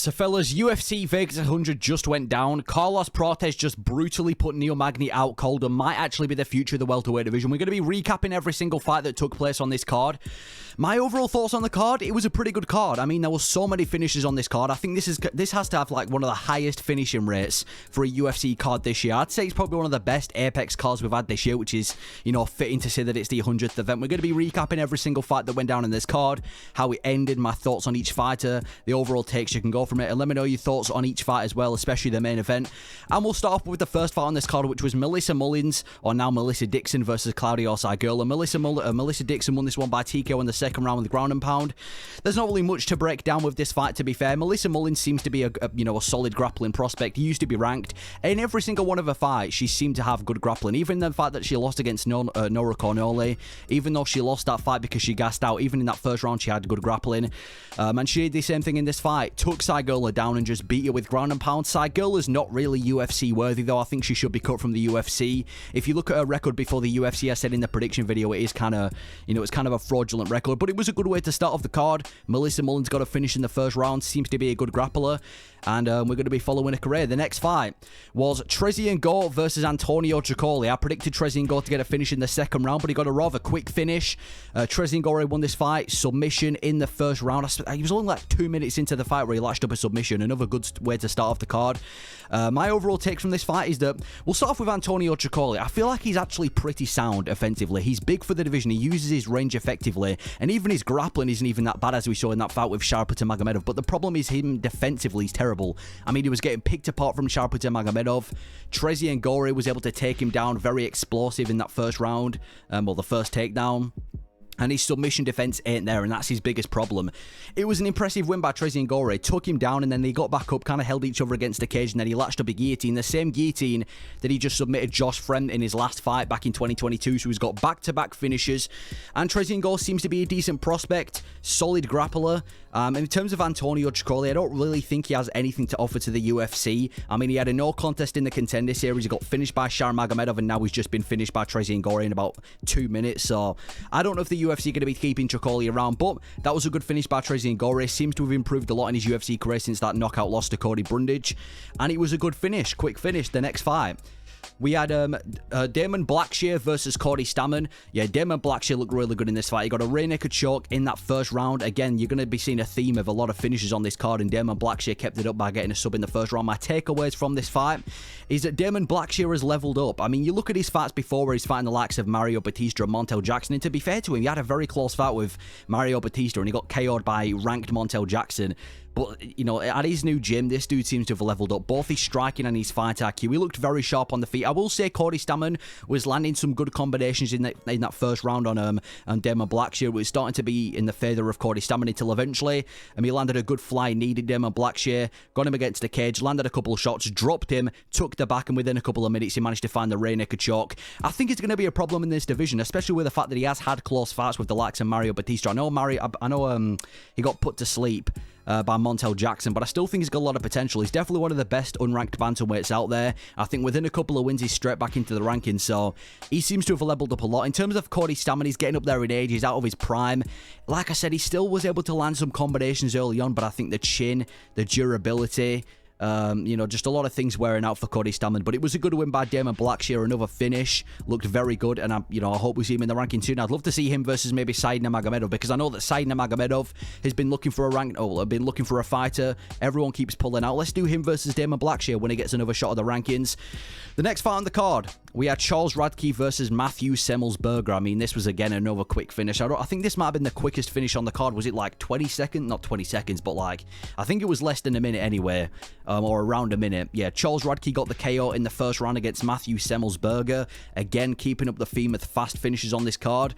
So fellas, UFC Vegas 100 just went down. Prates just brutally put Neil Magny out cold and might actually be the future of the welterweight division. We're going to be recapping every single fight that took place on this card. My overall thoughts on the card, it was a pretty good card. I mean, there were so many finishes on this card. I think this has to have like one of the highest finishing rates for a UFC card this year. I'd say it's probably one of the best Apex cards we've had this year, which is, you know, fitting to say that it's the 100th event. We're going to be recapping every single fight that went down in this card, how it ended, my thoughts on each fighter, the overall takes you can go from it, and let me know your thoughts on each fight as well, especially the main event. And we'll start off with the first fight on this card, which was Melissa Mullins, or now Melissa Dixon, versus Klaudia or Sygula. Melissa Dixon won this one by TKO in the second round with the ground and pound. There's not really much to break down with this fight, to be fair. Melissa Mullins seems to be a solid grappling prospect. He used to be ranked. In every single one of her fights, she seemed to have good grappling. Even the fact that she lost against Nora Cornoli, even though she lost that fight because she gassed out, even in that first round, she had good grappling. And she did the same thing in this fight. Took Sygula down and just beat her with ground and pound. Sygula's not really UFC worthy, though. I think she should be cut from the UFC. If you look at her record before the UFC, I said in the prediction video, it is kind of, it's kind of a fraudulent record, but it was a good way to start off the card. Melissa Mullins got a finish in the first round, seems to be a good grappler, and we're going to be following a career. The next fight was Tresean Gore versus Antonio Trocoli. I predicted Tresean Gore to get a finish in the second round, but he got a rather quick finish. Tresean Gore won this fight, submission in the first round. He was only like 2 minutes into the fight where he latched up a submission. Another good way to start off the card. My overall take from this fight is that we'll start off with Antonio Trocoli. I feel like he's actually pretty sound offensively. He's big for the division. He uses his range effectively, and even his grappling isn't even that bad, as we saw in that fight with Sharput-Magomedov. But the problem is him defensively, he's terrible. I mean, he was getting picked apart from Sharput-Magomedov. Tresean Gore was able to take him down, very explosive in that first round, the first takedown. And his submission defense ain't there, and that's his biggest problem. It was an impressive win by Tresean Gore. Took him down, and then they got back up, kind of held each other against the cage, and then he latched up a guillotine. The same guillotine that he just submitted Josh Fremd in his last fight back in 2022. So he's got back-to-back finishes. And Tresean Gore seems to be a decent prospect, solid grappler. In terms of Antonio Trocoli, I don't really think he has anything to offer to the UFC. I mean, he had a no contest in the Contender Series. He got finished by Sharput-Magomedov, and now he's just been finished by Tresean Gore in about 2 minutes. So I don't know if the UFC are going to be keeping Trocoli around, but that was a good finish by Tresean Gore. He seems to have improved a lot in his UFC career since that knockout loss to Cody Brundage, and it was a good finish, quick finish. The next fight, we had Damon Blackshear versus Cody Stamann. Yeah, Damon Blackshear looked really good in this fight. He got a rear naked choke in that first round. Again, you're going to be seeing a theme of a lot of finishes on this card, and Damon Blackshear kept it up by getting a sub in the first round. My takeaways from this fight is that Damon Blackshear has leveled up. I mean, you look at his fights before where he's fighting the likes of Mario Batista and Montel Jackson, and to be fair to him, he had a very close fight with Mario Batista, and he got KO'd by ranked Montel Jackson. But, at his new gym, this dude seems to have leveled up. Both his striking and his fight IQ. He looked very sharp on the feet. I will say Cody Stamann was landing some good combinations in that first round on Damon Blackshear. It was starting to be in the favour of Cody Stamann until eventually he landed a good fly, needed Damon Blackshear, got him against the cage, landed a couple of shots, dropped him, took the back, and within a couple of minutes he managed to find the rear naked choke. I think it's going to be a problem in this division, especially with the fact that he has had close fights with the likes of Mario Batista. I know he got put to sleep by Montel Jackson, but I still think he's got a lot of potential. He's definitely one of the best unranked bantamweights out there. I think within a couple of wins, he's straight back into the rankings, so he seems to have leveled up a lot. In terms of Cody Stamann, he's getting up there in age. He's out of his prime. Like I said, he still was able to land some combinations early on, but I think the chin, the durability, just a lot of things wearing out for Cody Stamann. But it was a good win by Damon Blackshear. Another finish, looked very good, and I hope we see him in the ranking soon. I'd love to see him versus maybe Sygula-Magomedov, because I know that Sygula-Magomedov has been looking for been looking for a fighter. Everyone keeps pulling out. Let's do him versus Damon Blackshear when he gets another shot at the rankings. The next fight on the card, we had Charles Radtke versus Matthew Semelsberger. I mean, this was again another quick finish. I think this might have been the quickest finish on the card. Was it like 20 seconds? Not 20 seconds, but I think it was less than a minute anyway. Or around a minute. Yeah, Charles Radtke got the KO in the first round against Matthew Semelsberger. Again, keeping up the theme of fast finishes on this card.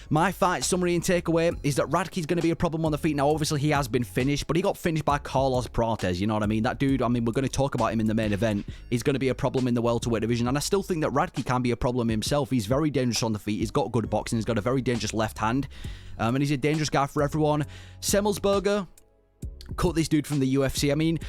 My fight summary and takeaway is that Radtke's going to be a problem on the feet. Now, obviously, he has been finished, but he got finished by Prates, you know what I mean? That dude, we're going to talk about him in the main event. He's going to be a problem in the welterweight division, and I still think that Radtke can be a problem himself. He's very dangerous on the feet. He's got good boxing. He's got a very dangerous left hand, and he's a dangerous guy for everyone. Semelsberger, cut this dude from the UFC. I mean,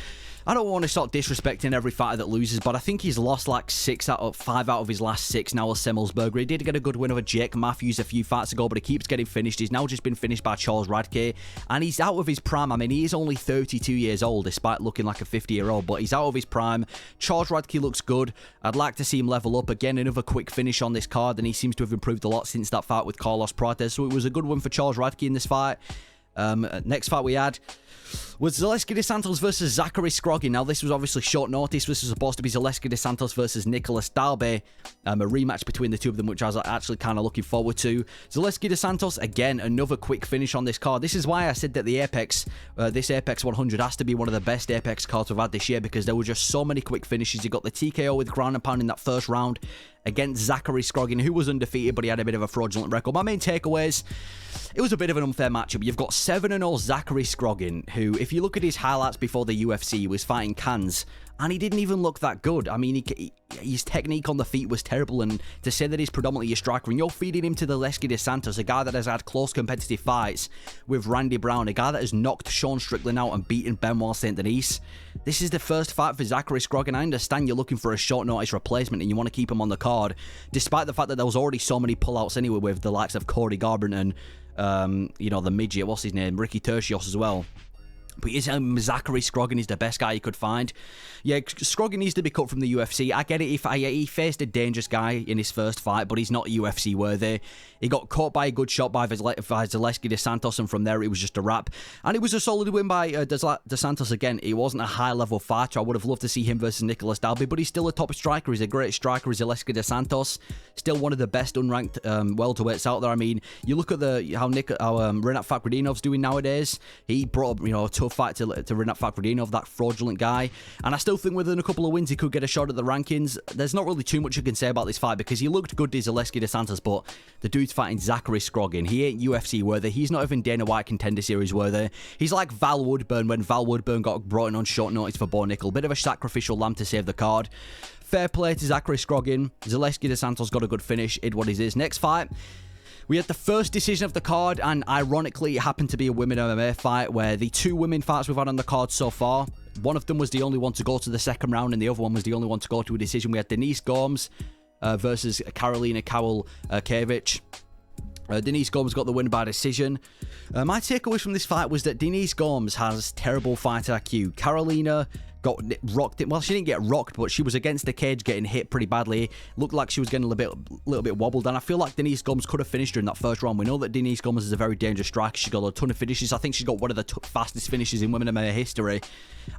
I don't want to start disrespecting every fighter that loses, but I think he's lost like 5 out of his last 6 now as Semelsberger. He did get a good win over Jake Matthews a few fights ago, but he keeps getting finished. He's now just been finished by Charles Radtke, and he's out of his prime. I mean, he is only 32 years old, despite looking like a 50-year-old, but he's out of his prime. Charles Radtke looks good. I'd like to see him level up. Again, another quick finish on this card, and he seems to have improved a lot since that fight with Carlos Prates, so it was a good one for Charles Radtke in this fight. Next fight we had was Zaleski de Santos versus Zachary Scroggins. Now, this was obviously short notice. This was supposed to be Zaleski de Santos versus Nicolas Dalby, a rematch between the two of them, which I was actually kind of looking forward to. Zaleski de Santos, again, another quick finish on this card. This is why I said that the Apex, this Apex 100 has to be one of the best Apex cards we've had this year, because there were just so many quick finishes. You got the TKO with ground and pound in that first round against Zachary Scroggins, who was undefeated, but he had a bit of a fraudulent record. My main takeaways, it was a bit of an unfair matchup. You've got 7-0 Zachary Scroggins, who, if you look at his highlights before the UFC, he was fighting cans, and he didn't even look that good. I mean, his technique on the feet was terrible, and to say that he's predominantly a striker, and you're feeding him to the Zaleski de Santos, a guy that has had close competitive fights with Randy Brown, a guy that has knocked Sean Strickland out and beaten Benoit Saint Denis. This is the first fight for Zachary Scroggins. I understand you're looking for a short notice replacement and you want to keep him on the card, despite the fact that there was already so many pullouts anyway with the likes of Cody Garbrandt and, you know, the midget, what's his name, Ricky Tercios as well. But Zachary Scroggins is the best guy you could find. Yeah, Scroggins needs to be cut from the UFC. I get it. He faced a dangerous guy in his first fight, but he's not UFC worthy. He got caught by a good shot by Zaleski de Santos, and from there it was just a wrap. And it was a solid win by de Santos again. He wasn't a high-level fighter. I would have loved to see him versus Nicolas Dalby, but he's still a top striker. He's a great striker. Zaleski de Santos, still one of the best unranked welterweights out there. I mean, you look at how Rinat Fakhretdinov's doing nowadays. He brought up, you know, a tough fight to Rinat Fakhretdinov, that fraudulent guy. And I still think within a couple of wins he could get a shot at the rankings. There's not really too much you can say about this fight because he looked good to Zaleski de Santos, but the dude's fighting Zachary Scroggins. He ain't UFC worthy. He's not even Dana White Contender Series worthy. He's like Val Woodburn when Val Woodburn got brought in on short notice for Bo Nickel. Bit of a sacrificial lamb to save the card. Fair play to Zachary Scroggins. Zaleski de Santos got a good finish. It what it is. Next fight, we had the first decision of the card, and ironically, it happened to be a women MMA fight where the 2 women fights we've had on the card so far, one of them was the only one to go to the second round, and the other one was the only one to go to a decision. We had Denise Gomes versus Karolina Kowalkiewicz. Denise Gomes got the win by decision. My takeaways from this fight was that Denise Gomes has terrible fight IQ. Karolina got rocked. Well, she didn't get rocked, but she was against the cage getting hit pretty badly. Looked like she was getting a little bit wobbled, and I feel like Denise Gomes could have finished her in that first round. We know that Denise Gomes is a very dangerous striker. She's got a ton of finishes. I think she's got one of the fastest finishes in women MMA history,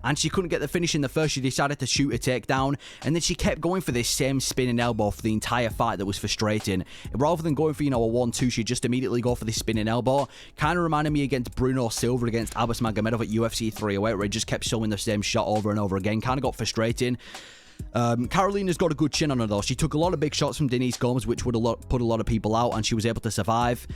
and she couldn't get the finish in the first. She decided to shoot a takedown, and then she kept going for this same spinning elbow for the entire fight. That was frustrating. Rather than going for, you know, a 1-2, she'd just immediately go for this spinning elbow. Kind of reminded me against Bruno Silva against Abbas Magomedov at UFC 308, where he just kept showing the same shot over and over again. Kind of got frustrating. Karolina's got a good chin on her though. She took a lot of big shots from Denise Gomes, which would have put a lot of people out, and she was able to survive.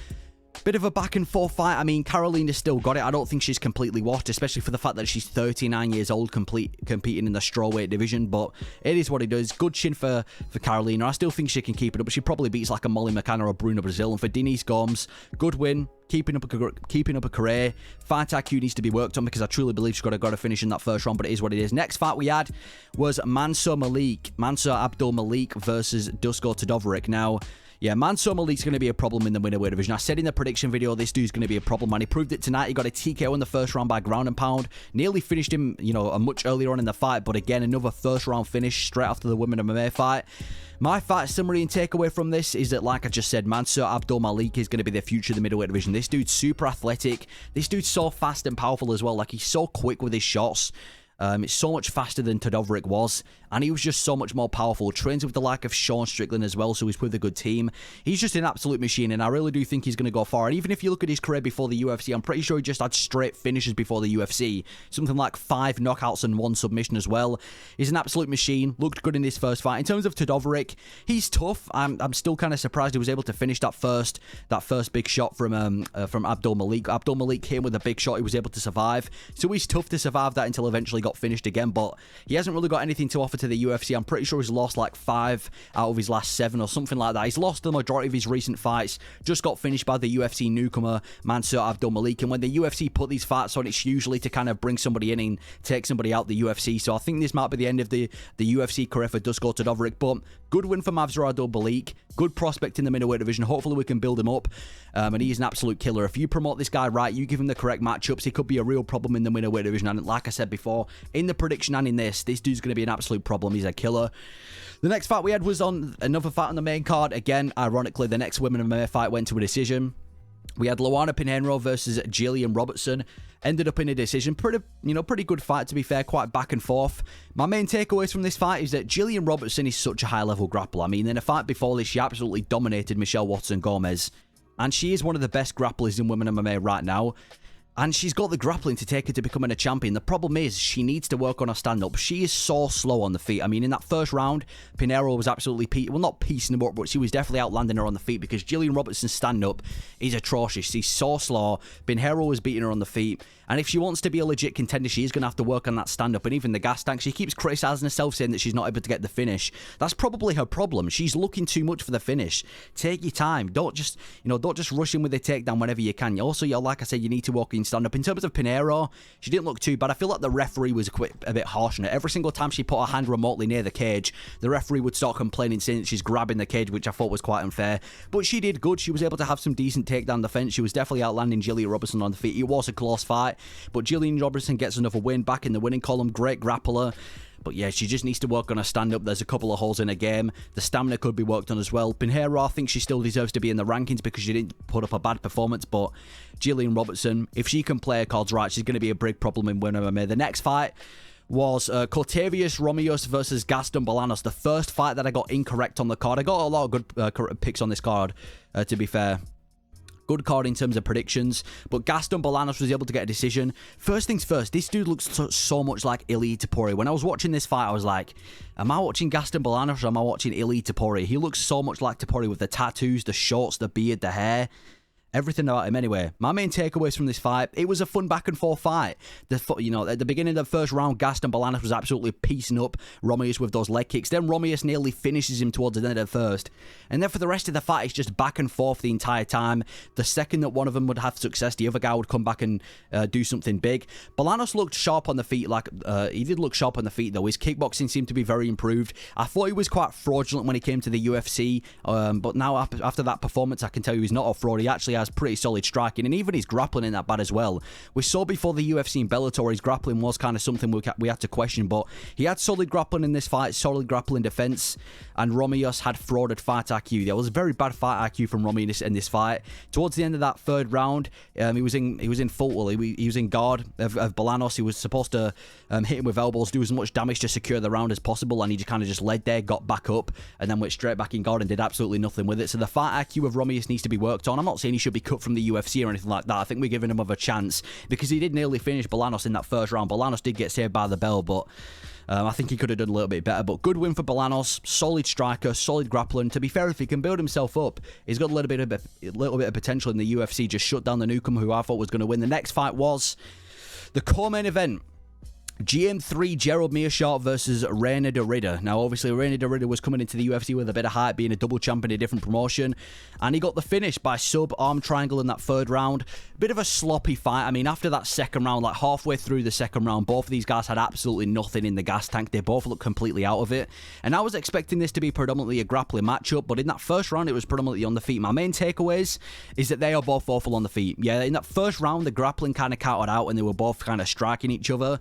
Bit of a back and forth fight. I mean, Karolina's still got it. I don't think she's completely washed, especially for the fact that she's 39 years old competing in the strawweight division, but it is what it does. Good chin for Karolina. I still think she can keep it up, but she probably beats like a Molly McCann or a Bruno Brazil. And for Denise Gomes, good win. Keeping up a career. Fight IQ needs to be worked on because I truly believe she's got to finish in that first round, but it is what it is. Next fight we had was Mansur Abdul Malik versus Dusko Todovoric. Now, yeah, Mansur Malik's going to be a problem in the middleweight division. I said in the prediction video, this dude's going to be a problem, and he proved it tonight. He got a TKO in the first round by ground and pound. Nearly finished him, you know, a much earlier on in the fight, but again, another first round finish straight after the women MMA fight. My fight summary and takeaway from this is that, like I just said, Mansur Abdul Malik is going to be the future of the middleweight division. This dude's super athletic. This dude's so fast and powerful as well. Like, he's so quick with his shots. It's so much faster than Todovoric was, and he was just so much more powerful. Trains with the like of Sean Strickland as well, so he's with a good team. He's just an absolute machine, and I really do think he's going to go far. And even if you look at his career before the UFC, I'm pretty sure he just had straight finishes before the UFC. Something like 5 knockouts and 1 submission as well. He's an absolute machine. Looked good in his first fight. In terms of Todovoric, he's tough. I'm still kind of surprised he was able to finish that first big shot from Abdul Malik. Abdul Malik came with a big shot. He was able to survive. So he's tough to survive that until eventually got got finished again, but he hasn't really got anything to offer to the UFC. I'm pretty sure he's lost like 5 out of his last 7 or something like that. He's lost the majority of his recent fights, just got finished by the UFC newcomer, Mansur Abdul Malik, and when the UFC put these fights on, it's usually to kind of bring somebody in and take somebody out the UFC, so I think this might be the end of the UFC career for Dusko Todovoric, but good win for Mansur Abdul Malik, good prospect in the middleweight division. Hopefully we can build him up, and he's an absolute killer. If you promote this guy right, you give him the correct matchups, he could be a real problem in the middleweight division. And like I said before, in the prediction and in this dude's going to be an absolute problem. He's a killer. The next fight we had was on another fight on the main card. Again, ironically, the next women MMA fight went to a decision. We had Luana Pinheiro versus Gillian Robertson. Ended up in a decision. Pretty good fight, to be fair. Quite back and forth. My main takeaways from this fight is that Gillian Robertson is such a high-level grappler. I mean, in a fight before this, she absolutely dominated Michelle Watson Gomes. And she is one of the best grapplers in women MMA right now. And she's got the grappling to take her to becoming a champion. The problem is she needs to work on her stand-up. She is so slow on the feet. I mean, in that first round, Pinheiro was absolutely, not piecing her up, but she was definitely outlanding her on the feet because Gillian Robertson's stand-up is atrocious. She's so slow. Pinheiro was beating her on the feet. And if she wants to be a legit contender, she is going to have to work on that stand-up. And even the gas tank, she keeps criticizing herself, saying that she's not able to get the finish. That's probably her problem. She's looking too much for the finish. Take your time. Don't just rush in with the takedown whenever you can. Also, like I said, you need to work in stand-up. In terms of Pinheiro, she didn't look too bad. I feel like the referee was a bit harsh on her. Every single time she put her hand remotely near the cage, the referee would start complaining, saying that she's grabbing the cage, which I thought was quite unfair. But she did good. She was able to have some decent takedown defense. She was definitely outlanding Gillian Robertson on the feet. It was a close fight. But Gillian Robertson gets another win, back in the winning column. Great grappler. But yeah, she just needs to work on her stand-up. There's a couple of holes in her game. The stamina could be worked on as well. Pinheiro, I think she still deserves to be in the rankings because she didn't put up a bad performance. But Gillian Robertson, if she can play her cards right, she's going to be a big problem in women MMA. The next fight was Cortavius Romeus versus Gaston Bolanos. The first fight that I got incorrect on the card. I got a lot of good picks on this card, to be fair. Good card in terms of predictions, but Gaston Bolanos was able to get a decision. First things first, this dude looks so much like Ilia Topuria. When I was watching this fight, I was like, am I watching Gaston Bolanos or am I watching Ilia Topuria? He looks so much like Topuria with the tattoos, the shorts, the beard, the hair. Everything about him. Anyway, my main takeaways from this fight, it was a fun back and forth fight. At the beginning of the first round, Gaston Bolanos was absolutely piecing up Romeus with those leg kicks. Then Romeus nearly finishes him towards the end of the first. And then for the rest of the fight, it's just back and forth the entire time. The second that one of them would have success, the other guy would come back and do something big. Bolanos looked sharp on the feet. He did look sharp on the feet, though. His kickboxing seemed to be very improved. I thought he was quite fraudulent when he came to the UFC. But now, after that performance, I can tell you he's not a fraud. He actually has pretty solid striking, and even his grappling ain't that bad as well. We saw before the UFC and Bellator, his grappling was kind of something we had to question, but he had solid grappling in this fight, solid grappling defense, and Romeus had frauded fight IQ. There was a very bad fight IQ from Romeus in this fight. Towards the end of that third round, he was in full, well, he was in guard of Bolanos. He was supposed to hit him with elbows, do as much damage to secure the round as possible, and he just kind of led there, got back up, and then went straight back in guard and did absolutely nothing with it. So the fight IQ of Romeus needs to be worked on. I'm not saying he should be cut from the UFC or anything like that. I think we're giving him a chance because he did nearly finish Bolanos in that first round. Bolanos did get saved by the bell, but I think he could have done a little bit better. But good win for Bolanos. Solid striker, solid grappler. And to be fair, if he can build himself up, he's got a little bit of potential in the UFC. Just shut down the newcomer who I thought was going to win. The next fight was the co-main event. GM3 Gerald Meerschaert versus Reina de Ridder. Now, obviously, Reina de Ridder was coming into the UFC with a bit of hype, being a double champ in a different promotion, and he got the finish by sub-arm triangle in that third round. Bit of a sloppy fight. I mean, after that second round, like halfway through the second round, both of these guys had absolutely nothing in the gas tank. They both looked completely out of it, and I was expecting this to be predominantly a grappling matchup, but in that first round, it was predominantly on the feet. My main takeaways is that they are both awful on the feet. Yeah, in that first round, the grappling kind of counted out, and they were both kind of striking each other.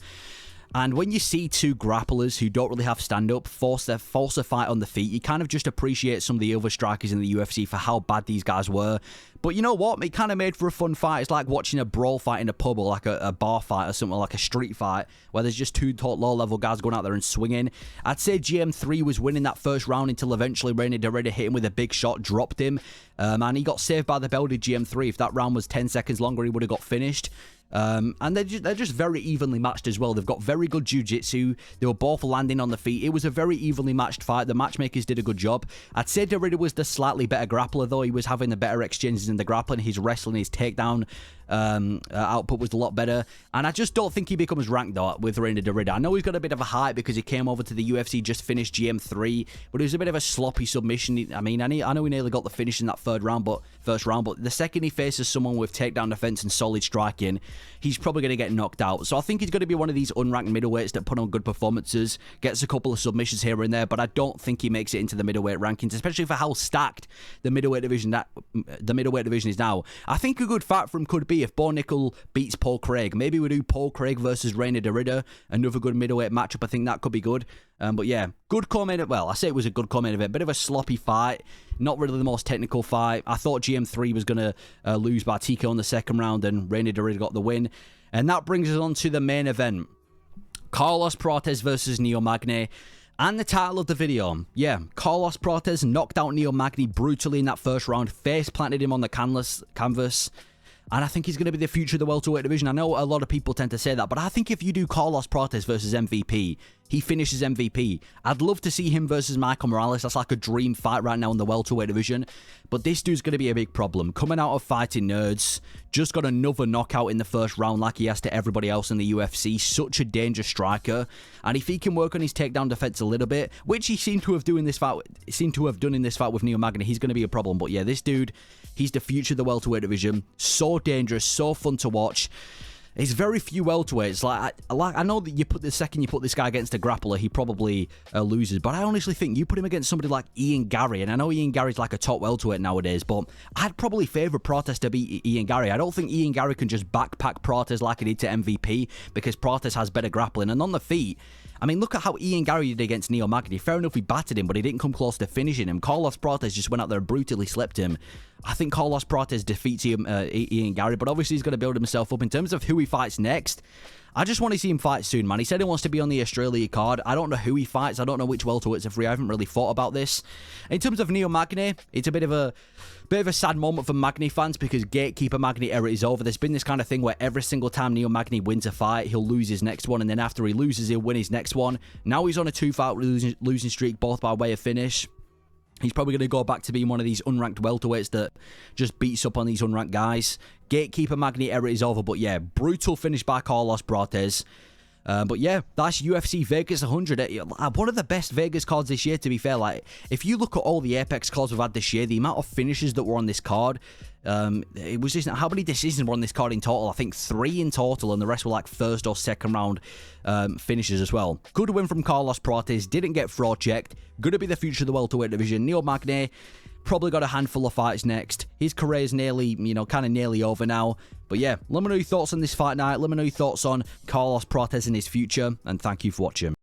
And when you see two grapplers who don't really have stand-up force a fight on the feet, you kind of just appreciate some of the other strikers in the UFC for how bad these guys were. But you know what? It kind of made for a fun fight. It's like watching a brawl fight in a pub or like a bar fight or something, like a street fight where there's just two low-level guys going out there and swinging. I'd say GM3 was winning that first round until eventually Reina de Ridder hit him with a big shot, dropped him, and he got saved by the bell, did GM3. If that round was 10 seconds longer, he would have got finished. And they're just very evenly matched as well. They've got very good jiu-jitsu. They were both landing on the feet. It was a very evenly matched fight. The matchmakers did a good job. I'd say de Ridder was the slightly better grappler, though. He was having the better exchanges in the grappling. His wrestling, his takedown output was a lot better. And I just don't think he becomes ranked, though, with Reina Derrida. I know he's got a bit of a hype because he came over to the UFC, just finished GM3, but it was a bit of a sloppy submission. I mean, I know he nearly got the finish in that first round, but the second he faces someone with takedown defense and solid striking, he's probably going to get knocked out. So I think he's going to be one of these unranked middleweights that put on good performances, gets a couple of submissions here and there, but I don't think he makes it into the middleweight rankings, especially for how stacked the middleweight division is now. I think a good fight for him could be if Bo Nickel beats Paul Craig. Maybe we do Paul Craig versus Reina Derrida, another good middleweight matchup. I think that could be good. But yeah, good co-main event. Well, I say it was a good co-main event. Bit of a sloppy fight. Not really the most technical fight. I thought GM3 was going to lose by TKO in the second round, and Reina Derrida got the win. And that brings us on to the main event. Carlos Prates versus Neil Magny. And the title of the video. Yeah, Carlos Prates knocked out Neil Magny brutally in that first round. Face planted him on the canvas. And I think he's going to be the future of the welterweight division. I know a lot of people tend to say that, but I think if you do Carlos Prates versus MVP, he finishes MVP. I'd love to see him versus Michael Morales. That's like a dream fight right now in the welterweight division. But this dude's going to be a big problem. Coming out of fighting nerds, just got another knockout in the first round like he has to everybody else in the UFC. Such a dangerous striker. And if he can work on his takedown defense a little bit, which he seemed to have done in this fight with Neil Magny, he's going to be a problem. But yeah, this dude, he's the future of the welterweight division. So dangerous, so fun to watch. There's very few welterweights. I know that the second you put this guy against a grappler, he probably loses. But I honestly think you put him against somebody like Ian Gary, and I know Ian Gary's like a top welterweight nowadays, but I'd probably favour Prates to beat Ian Gary. I don't think Ian Gary can just backpack Prates like he did to MVP, because Prates has better grappling. And on the feet, I mean, look at how Ian Gary did against Neil Magny. Fair enough, he battered him, but he didn't come close to finishing him. Carlos Prates just went out there and brutally slept him. I think Carlos Prates defeats Ian Gary, but obviously he's going to build himself up. In terms of who he fights next, I just want to see him fight soon, man. He said he wants to be on the Australia card. I don't know who he fights. I don't know which welterweights are free. I haven't really thought about this. In terms of Neil Magny, it's a bit of a sad moment for Magny fans, because Gatekeeper Magny era is over. There's been this kind of thing where every single time Neil Magny wins a fight, he'll lose his next one, and then after he loses, he'll win his next one. Now he's on a 2-fight losing streak, both by way of finish. He's probably going to go back to being one of these unranked welterweights that just beats up on these unranked guys. Gatekeeper Magny era is over, but yeah, brutal finish by Carlos Prates. But yeah, that's UFC Vegas 100. One of the best Vegas cards this year, to be fair. Like, if you look at all the Apex cards we've had this year, the amount of finishes that were on this card, it was just, how many decisions were on this card in total? I think 3 in total, and the rest were like first or second round finishes as well. Good win from Carlos Prates. Didn't get fraud checked. Going to be the future of the welterweight division. Neil Magny probably got a handful of fights next. His career is nearly, kind of nearly over now. But yeah, let me know your thoughts on this fight night. Let me know your thoughts on Carlos Prates and his future. And thank you for watching.